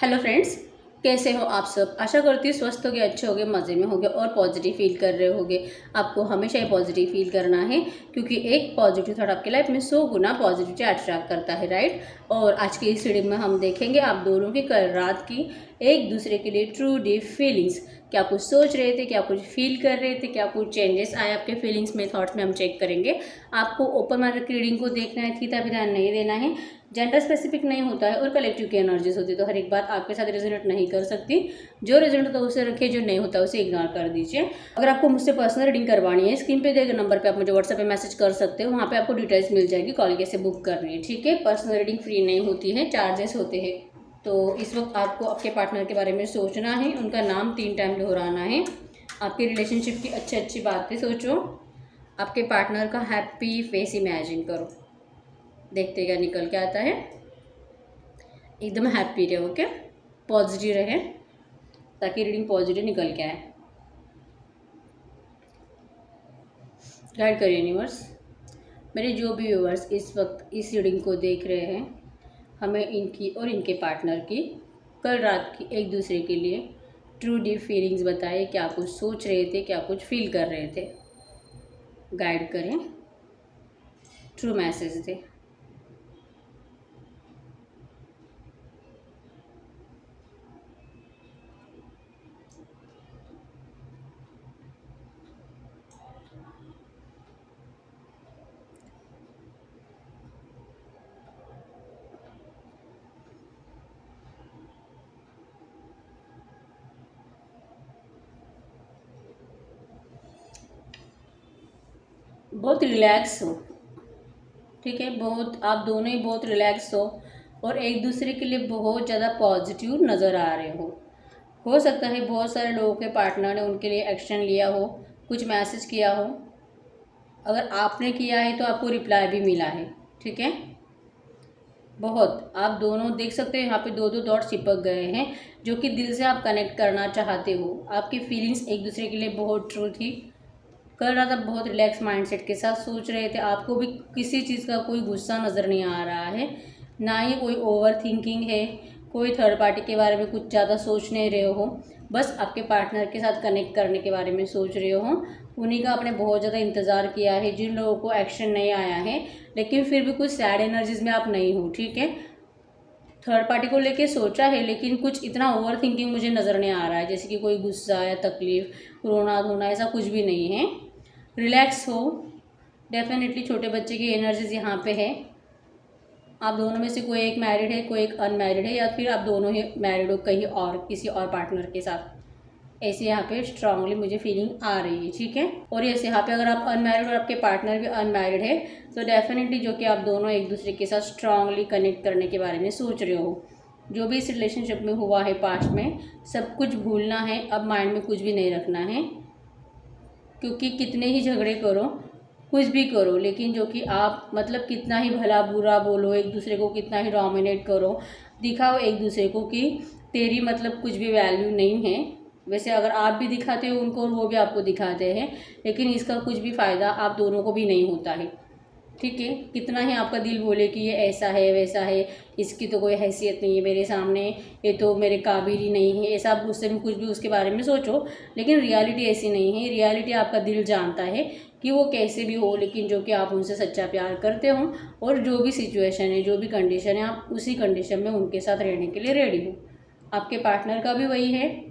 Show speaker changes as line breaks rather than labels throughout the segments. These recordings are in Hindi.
हेलो फ्रेंड्स, कैसे हो आप सब। आशा करती हूँ स्वस्थ होगे, अच्छे होगे, मज़े में होगे और पॉजिटिव फील कर रहे होगे। आपको हमेशा ही पॉजिटिव फील करना है क्योंकि एक पॉजिटिव थॉट आपके लाइफ में 100 गुना पॉजिटिविटी अट्रैक्ट करता है, राइट। और आज की इस वीडियो में हम देखेंगे आप दोनों की कल रात की एक दूसरे के लिए ट्रू डीप फीलिंग्स। क्या कुछ सोच रहे थे, क्या कुछ फील कर रहे थे, क्या कुछ चेंजेस आए आपके फीलिंग्स में, थॉट्स में, हम चेक करेंगे। आपको ओपन माइंड रीडिंग को देखना है, थीटा भी ध्यान नहीं देना है। जेंडर स्पेसिफिक नहीं होता है और कलेक्टिव की एनर्जीज होती है, तो हर एक बात आपके साथ रेजोनेट नहीं कर सकती। जो रेजोनेट होता है उसे रखिए, जो नहीं होता उसे इग्नोर कर दीजिए। अगर आपको मुझसे पर्सनल रीडिंग करवानी है, स्क्रीन पे दिए गए नंबर पे आप मुझे व्हाट्सएप पे मैसेज कर सकते हो। वहाँ पे आपको डिटेल्स मिल जाएगी, कॉल कैसे बुक करनी है, ठीक है। पर्सनल रीडिंग फ्री नहीं होती है, चार्जेस होते हैं। तो इस वक्त आपको आपके पार्टनर के बारे में सोचना है, उनका नाम 3 टाइम दोहराना है। आपके रिलेशनशिप की अच्छी अच्छी बातें सोचो। आपके पार्टनर का हैप्पी फेस इमेजिन करो। देखते क्या निकल के आता है। एकदम हैप्पी रहे, ओके, पॉजिटिव रहे ताकि रीडिंग पॉजिटिव निकल के आए। गाइड करिए यूनिवर्स। मेरे जो भी व्यूअर्स इस वक्त इस रीडिंग को देख रहे हैं, हमें इनकी और इनके पार्टनर की कल रात की एक दूसरे के लिए ट्रू डीप फीलिंग्स बताए। क्या कुछ सोच रहे थे, क्या कुछ फील कर रहे थे, गाइड करें, ट्रू मैसेज दें। बहुत रिलैक्स हो, ठीक है, बहुत आप दोनों ही बहुत रिलैक्स हो और एक दूसरे के लिए बहुत ज़्यादा पॉजिटिव नज़र आ रहे हो सकता है बहुत सारे लोगों के पार्टनर ने उनके लिए एक्शन लिया हो, कुछ मैसेज किया हो। अगर आपने किया है तो आपको रिप्लाई भी मिला है, ठीक है। बहुत आप दोनों देख सकते हो यहाँ पे 2-2 डॉट चिपक गए हैं, जो कि दिल से आप कनेक्ट करना चाहते हो। आपकी फीलिंग्स एक दूसरे के लिए बहुत ट्रू थी। कल रात आप बहुत रिलैक्स माइंडसेट के साथ सोच रहे थे। आपको भी किसी चीज़ का कोई गुस्सा नज़र नहीं आ रहा है, ना ही कोई ओवर थिंकिंग है, कोई थर्ड पार्टी के बारे में कुछ ज़्यादा सोच नहीं रहे हो। बस आपके पार्टनर के साथ कनेक्ट करने के बारे में सोच रहे हो। उन्हीं का आपने बहुत ज़्यादा इंतज़ार किया है। जिन लोगों को एक्शन नहीं आया है, लेकिन फिर भी कुछ सैड एनर्जीज में आप नहीं हो, ठीक है। थर्ड पार्टी को लेके सोचा है, लेकिन कुछ इतना ओवर थिंकिंग मुझे नज़र नहीं आ रहा है, जैसे कि कोई गुस्सा या तकलीफ, रोना धोना, ऐसा कुछ भी नहीं है। रिलैक्स हो। डेफिनेटली छोटे बच्चे की एनर्जीज यहाँ पे है। आप दोनों में से कोई एक मैरिड है, कोई एक अनमैरिड है, या फिर आप दोनों ही मैरिड हो कहीं और किसी और पार्टनर के साथ। ऐसे यहाँ पे स्ट्रांगली मुझे फीलिंग आ रही है, ठीक है। और ऐसे यहाँ पे अगर आप अनमैरिड और आपके पार्टनर भी अनमैरिड है, तो डेफिनेटली जो कि आप दोनों एक दूसरे के साथ स्ट्रांगली कनेक्ट करने के बारे में सोच रहे हो। जो भी इस रिलेशनशिप में हुआ है पास्ट में, सब कुछ भूलना है, अब माइंड में कुछ भी नहीं रखना है। क्योंकि कितने ही झगड़े करो, कुछ भी करो, लेकिन जो कि आप मतलब कितना ही भला बुरा बोलो, एक दूसरे को कितना ही डोमिनेट करो, दिखाओ एक दूसरे को कि तेरी मतलब कुछ भी वैल्यू नहीं है। वैसे अगर आप भी दिखाते हो उनको और वो भी आपको दिखाते हैं, लेकिन इसका कुछ भी फ़ायदा आप दोनों को भी नहीं होता है, ठीक है। कितना ही आपका दिल बोले कि ये ऐसा है वैसा है, इसकी तो कोई हैसियत नहीं है मेरे सामने, ये तो मेरे काबिल ही नहीं है, ऐसा आप गुस्से में कुछ भी उसके बारे में सोचो, लेकिन रियलिटी ऐसी नहीं है। रियलिटी आपका दिल जानता है कि वो कैसे भी हो, लेकिन जो कि आप उनसे सच्चा प्यार करते हो और जो भी सिचुएशन है, जो भी कंडीशन है, आप उसी कंडीशन में उनके साथ रहने के लिए रेडी हो। आपके पार्टनर का भी वही है।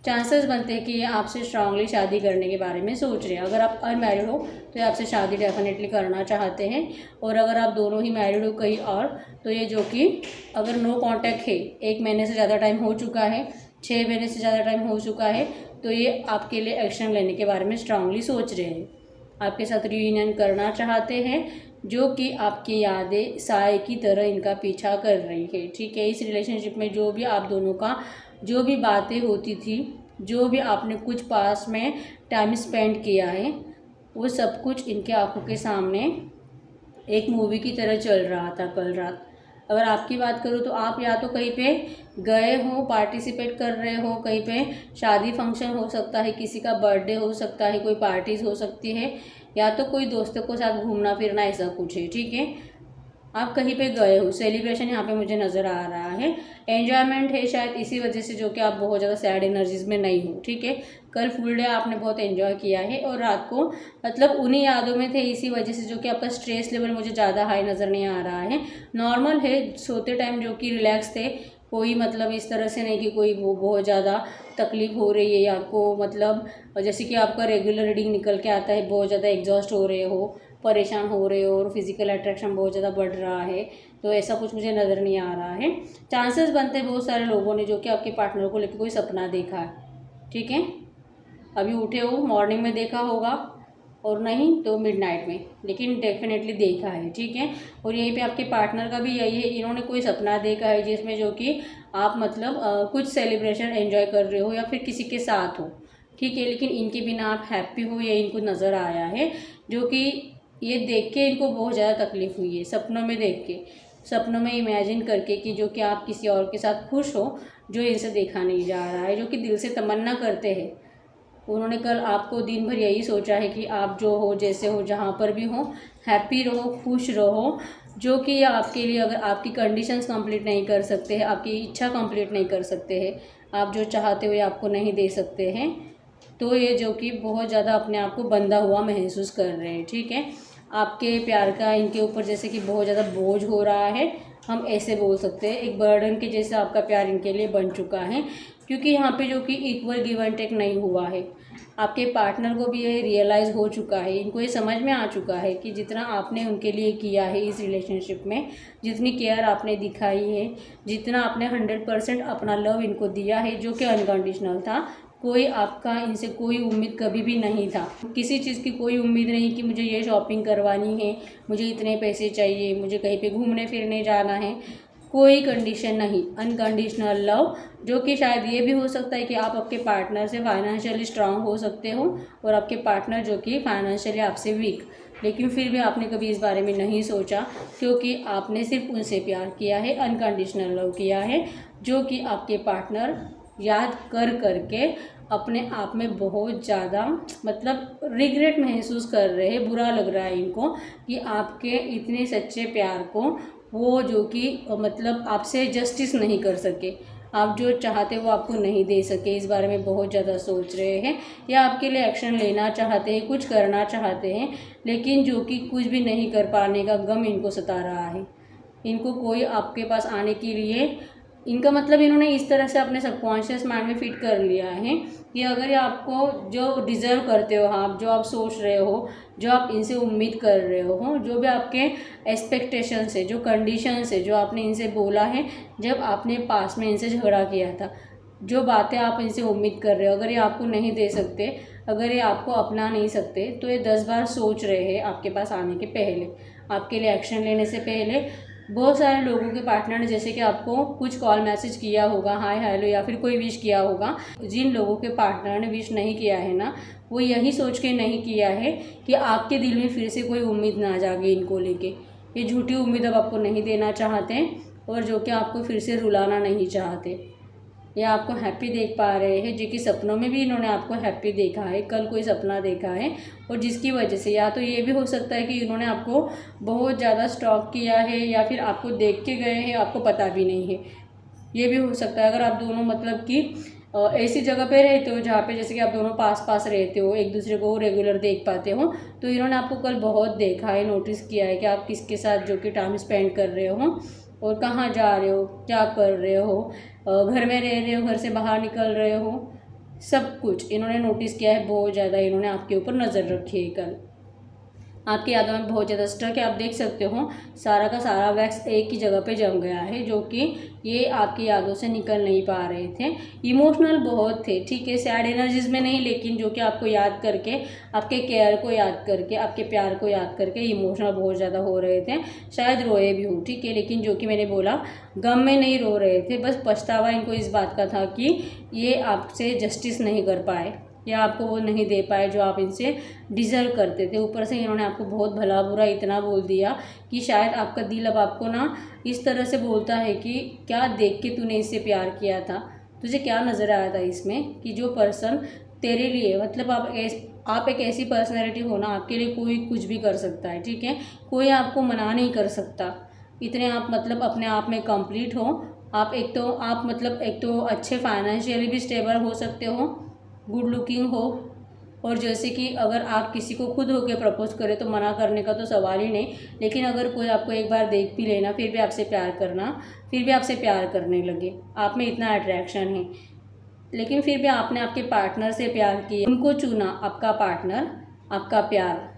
चांसेस बनते हैं कि ये आपसे स्ट्रांगली शादी करने के बारे में सोच रहे हैं। अगर आप अनमैरिड हो तो ये आपसे शादी डेफिनेटली करना चाहते हैं, और अगर आप दोनों ही मैरिड हो कहीं और, तो ये जो कि अगर नो कांटेक्ट है, 1 महीने से ज़्यादा टाइम हो चुका है, 6 महीने से ज़्यादा टाइम हो चुका है, तो ये आपके लिए एक्शन लेने के बारे में स्ट्रांगली सोच रहे हैं। आपके साथ रियूनियन करना चाहते हैं, जो कि आपकी यादें साए की तरह इनका पीछा कर रही है, ठीक है। इस रिलेशनशिप में जो भी आप दोनों का जो भी बातें होती थी, जो भी आपने कुछ पास में टाइम स्पेंड किया है, वो सब कुछ इनके आंखों के सामने एक मूवी की तरह चल रहा था कल रात। अगर आपकी बात करूँ तो आप या तो कहीं पे गए हो, पार्टिसिपेट कर रहे हो, कहीं पे शादी फंक्शन हो सकता है, किसी का बर्थडे हो सकता है, कोई पार्टीज हो सकती है, या तो कोई दोस्तों के साथ घूमना फिरना, ऐसा कुछ है, ठीक है। आप कहीं पे गए हो, सेलिब्रेशन यहाँ पे मुझे नज़र आ रहा है, एन्जॉयमेंट है शायद इसी वजह से जो कि आप बहुत ज़्यादा सैड एनर्जीज में नहीं हो, ठीक है। कल फुल डे आपने बहुत एंजॉय किया है और रात को मतलब उन्हीं यादों में थे, इसी वजह से जो कि आपका स्ट्रेस लेवल मुझे ज़्यादा हाई नज़र नहीं आ रहा है। नॉर्मल है, सोते टाइम जो कि रिलैक्स थे, कोई मतलब इस तरह से नहीं कि कोई वो बहुत ज़्यादा तकलीफ हो रही है या आपको मतलब जैसे कि आपका रेगुलर रीडिंग निकल के आता है, बहुत ज़्यादा एग्जॉस्ट हो रहे हो, परेशान हो रहे हो और फिजिकल अट्रैक्शन बहुत ज़्यादा बढ़ रहा है, तो ऐसा कुछ मुझे नज़र नहीं आ रहा है। चांसेस बनते हैं बहुत सारे लोगों ने जो कि आपके पार्टनर को लेकर कोई सपना देखा है, ठीक है। अभी उठे हो, मॉर्निंग में देखा होगा और नहीं तो मिडनाइट में, लेकिन डेफिनेटली देखा है, ठीक है। और यहीं पे आपके पार्टनर का भी यही है, इन्होंने कोई सपना देखा है जिसमें जो कि आप मतलब कुछ सेलिब्रेशन एंजॉय कर रहे हो या फिर किसी के साथ हो, ठीक है, लेकिन इनके बिना आप हैप्पी हो ये इनको नज़र आया है, जो कि ये देख के इनको बहुत ज़्यादा तकलीफ हुई है, सपनों में देख के, सपनों में इमेजिन करके कि जो कि आप किसी और के साथ खुश हो, जो इनसे देखा नहीं जा रहा है, जो कि दिल से तमन्ना करते हैं। उन्होंने कल आपको दिन भर यही सोचा है कि आप जो हो, जैसे हो, जहाँ पर भी हो, हैप्पी रहो, खुश रहो, जो कि आपके लिए अगर आपकी कंडीशंस कंप्लीट नहीं कर सकते हैं, आपकी इच्छा कंप्लीट नहीं कर सकते हैं, आप जो चाहते हो ये आपको नहीं दे सकते हैं, तो ये जो कि बहुत ज़्यादा अपने आप को बंधा हुआ महसूस कर रहे हैं, ठीक है। आपके प्यार का इनके ऊपर जैसे कि बहुत ज़्यादा बोझ हो रहा है, हम ऐसे बोल सकते हैं, एक बर्डन के जैसा आपका प्यार इनके लिए बन चुका है, क्योंकि यहाँ पे जो कि इक्वल गिव एंड टेक नहीं हुआ है। आपके पार्टनर को भी ये रियलाइज़ हो चुका है, इनको ये समझ में आ चुका है कि जितना आपने उनके लिए किया है इस रिलेशनशिप में, जितनी केयर आपने दिखाई है, जितना आपने 100% अपना लव इनको दिया है, जो कि अनकंडीशनल था, कोई आपका इनसे कोई उम्मीद कभी भी नहीं था, किसी चीज़ की कोई उम्मीद नहीं कि मुझे ये शॉपिंग करवानी है, मुझे इतने पैसे चाहिए, मुझे कहीं पे घूमने फिरने जाना है, कोई कंडीशन नहीं, अनकंडीशनल लव, जो कि शायद ये भी हो सकता है कि आप आपके पार्टनर से फाइनेंशियली स्ट्रांग हो सकते हो और आपके पार्टनर जो कि फाइनेंशियली आपसे वीक, लेकिन फिर भी आपने कभी इस बारे में नहीं सोचा, क्योंकि आपने सिर्फ उनसे प्यार किया है, अनकंडीशनल लव किया है, जो कि आपके पार्टनर याद कर करके अपने आप में बहुत ज़्यादा मतलब रिग्रेट महसूस कर रहे हैं, बुरा लग रहा है इनको कि आपके इतने सच्चे प्यार को वो जो कि मतलब आपसे जस्टिस नहीं कर सके, आप जो चाहते वो आपको नहीं दे सके, इस बारे में बहुत ज़्यादा सोच रहे हैं या आपके लिए एक्शन लेना चाहते हैं, कुछ करना चाहते हैं, लेकिन जो कि कुछ भी नहीं कर पाने का गम इनको सता रहा है। इनको कोई आपके पास आने के लिए, इनका मतलब इन्होंने इस तरह से अपने सबकॉन्शियस माइंड में फिट कर लिया है कि अगर ये आपको जो डिज़र्व करते हो, आप जो आप सोच रहे हो, जो आप इनसे उम्मीद कर रहे हो, जो भी आपके एक्सपेक्टेशंस है, जो कंडीशंस है, जो आपने इनसे बोला है जब आपने पास में इनसे झगड़ा किया था, जो बातें आप इनसे उम्मीद कर रहे हो, अगर ये आपको नहीं दे सकते, अगर ये आपको अपना नहीं सकते, तो ये 10 बार सोच रहे हैं आपके पास आने के पहले, आपके लिए एक्शन लेने से पहले। बहुत सारे लोगों के पार्टनर ने जैसे कि आपको कुछ कॉल मैसेज किया होगा, हाय हेलो या फिर कोई विश किया होगा, जिन लोगों के पार्टनर ने विश नहीं किया है ना, वो यही सोच के नहीं किया है कि आपके दिल में फिर से कोई उम्मीद ना जागे इनको लेके, ये झूठी उम्मीद अब आपको नहीं देना चाहते और जो कि आपको फिर से रुलाना नहीं चाहते, या आपको हैप्पी देख पा रहे हैं, जो कि सपनों में भी इन्होंने आपको हैप्पी देखा है, कल कोई सपना देखा है, और जिसकी वजह से या तो ये भी हो सकता है कि इन्होंने आपको बहुत ज़्यादा स्टॉक किया है या फिर आपको देख के गए हैं, आपको पता भी नहीं है, ये भी हो सकता है। अगर आप दोनों मतलब कि ऐसी जगह पे रहते हो जहाँ पे जैसे कि आप दोनों पास पास रहते हो, एक दूसरे को रेगुलर देख पाते हो, तो इन्होंने आपको कल बहुत देखा है, नोटिस किया है कि आप किसके साथ जो कि टाइम स्पेंड कर रहे हो और कहाँ जा रहे हो, क्या कर रहे हो, घर में रह रहे हो, घर से बाहर निकल रहे हो, सब कुछ इन्होंने नोटिस किया है, बहुत ज़्यादा इन्होंने आपके ऊपर नज़र रखी है कल, आपकी यादों में बहुत ज़्यादा स्ट्रक है। आप देख सकते हो सारा का सारा वैक्स एक ही जगह पे जम गया है, जो कि ये आपकी यादों से निकल नहीं पा रहे थे, इमोशनल बहुत थे, ठीक है, सैड एनर्जीज में नहीं, लेकिन जो कि आपको याद करके, आपके केयर को याद करके, आपके प्यार को याद करके इमोशनल बहुत ज़्यादा हो रहे थे, शायद रोए भी हूँ, ठीक है, लेकिन जो कि मैंने बोला गम में नहीं रो रहे थे, बस पछतावा इनको इस बात का था कि ये आपसे जस्टिस नहीं कर पाए या आपको वो नहीं दे पाए जो आप इनसे डिज़र्व करते थे। ऊपर से इन्होंने आपको बहुत भला बुरा इतना बोल दिया कि शायद आपका दिल अब आपको ना इस तरह से बोलता है कि क्या देख के तूने इससे प्यार किया था, तुझे क्या नज़र आया था इसमें कि जो पर्सन तेरे लिए मतलब आप एक ऐसी पर्सनैलिटी हो ना, आपके लिए कोई कुछ भी कर सकता है, ठीक है, कोई आपको मना नहीं कर सकता, इतने आप मतलब अपने आप में कंप्लीट हो। आप एक तो अच्छे फाइनेंशियली भी स्टेबल हो सकते हो, गुड लुकिंग हो, और जैसे कि अगर आप किसी को खुद होके प्रपोज करें तो मना करने का तो सवाल ही नहीं, लेकिन अगर कोई आपको एक बार देख भी लेना फिर भी आपसे प्यार करने लगे, आप में इतना अट्रैक्शन है, लेकिन फिर भी आपने आपके पार्टनर से प्यार किया, उनको चुना आपका पार्टनर, आपका प्यार,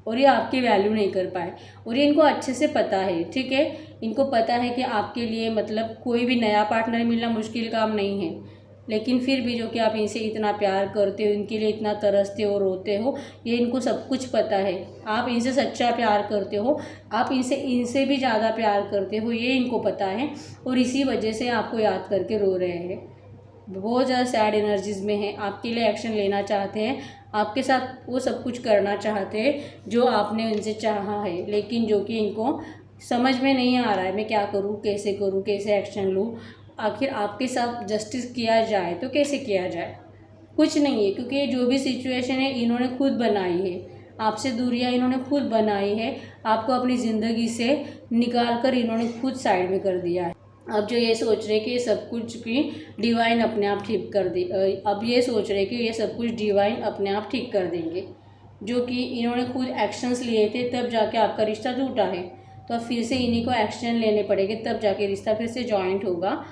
और ये आपकी वैल्यू नहीं कर पाए, और ये इनको अच्छे से पता है, ठीक है। इनको पता है कि आपके लिए मतलब कोई भी नया पार्टनर मिलना मुश्किल काम नहीं है, लेकिन फिर भी जो कि आप इनसे इतना प्यार करते हो, इनके लिए इतना तरसते हो, रोते हो, ये इनको सब कुछ पता है। आप इनसे सच्चा प्यार करते हो, आप इनसे भी ज़्यादा प्यार करते हो, ये इनको पता है, और इसी वजह से आपको याद करके रो रहे हैं। बहुत ज़्यादा सैड एनर्जीज में है, आपके लिए एक्शन लेना चाहते हैं, आपके साथ वो सब कुछ करना चाहते हैं जो आपने उनसे चाहा है, लेकिन जो कि इनको समझ में नहीं आ रहा है मैं क्या करूँ, कैसे एक्शन लूँ, आखिर आपके साथ जस्टिस किया जाए तो कैसे किया जाए। कुछ नहीं है, क्योंकि जो भी सिचुएशन है इन्होंने खुद बनाई है, आपसे दूरियां इन्होंने खुद बनाई है, आपको अपनी ज़िंदगी से निकाल कर इन्होंने खुद साइड में कर दिया है। अब जो ये सोच रहे कि ये सब कुछ भी डिवाइन अपने आप ठीक कर दे, अब ये सोच रहे कि ये सब कुछ डिवाइन अपने आप ठीक कर देंगे, जो कि इन्होंने खुद एक्शंस लिए थे तब जाके आपका रिश्ता टूटा है, तो अब फिर से इन्हीं को एक्शन लेने पड़ेंगे तब जाके रिश्ता फिर से जॉइंट होगा,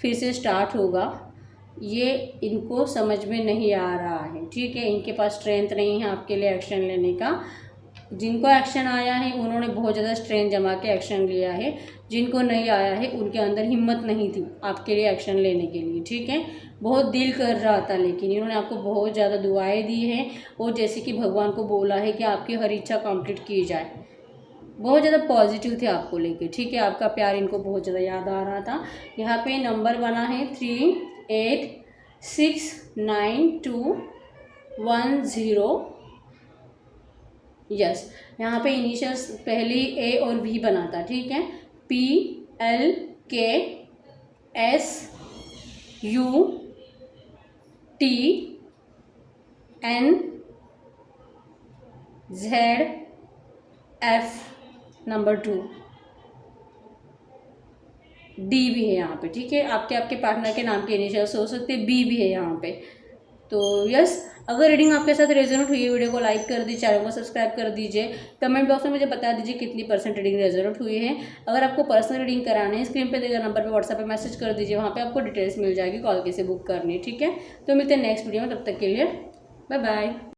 फिर से स्टार्ट होगा। ये इनको समझ में नहीं आ रहा है, ठीक है। इनके पास स्ट्रेंथ नहीं है आपके लिए एक्शन लेने का। जिनको एक्शन आया है उन्होंने बहुत ज़्यादा स्ट्रेंथ जमा के एक्शन लिया है, जिनको नहीं आया है उनके अंदर हिम्मत नहीं थी आपके लिए एक्शन लेने के लिए, ठीक है। बहुत दिल कर रहा था, लेकिन इन्होंने आपको बहुत ज़्यादा दुआएं दी हैं, और जैसे कि भगवान को बोला है कि आपकी हर इच्छा कंप्लीट की जाए। बहुत ज़्यादा पॉजिटिव थे आपको लेके, ठीक है। आपका प्यार इनको बहुत ज़्यादा याद आ रहा था। यहाँ पे नंबर बना है 386921 यस। यहाँ पे इनिशियल्स पहले ए और वी बना था, ठीक है। PLKSUTNZF नंबर 2 डी भी है यहाँ पे, ठीक है। आपके पार्टनर के नाम के इनिशियल्स हो सकते हैं, बी भी है यहाँ पे। तो यस, अगर रीडिंग आपके साथ रेजोनेट हुई है, वीडियो को लाइक कर दीजिए, चैनल को सब्सक्राइब कर दीजिए, कमेंट बॉक्स में मुझे बता दीजिए कितनी % रीडिंग रेजोनेट हुई है। अगर आपको पर्सनल रीडिंग करानी है, स्क्रीन पे दिए गए नंबर पे व्हाट्सएप पे मैसेज कर दीजिए, वहाँ पे आपको डिटेल्स मिल जाएगी, कॉल कैसे बुक करनी है, ठीक है। तो मिलते हैं नेक्स्ट वीडियो में, तब तक के लिए बाय बाय।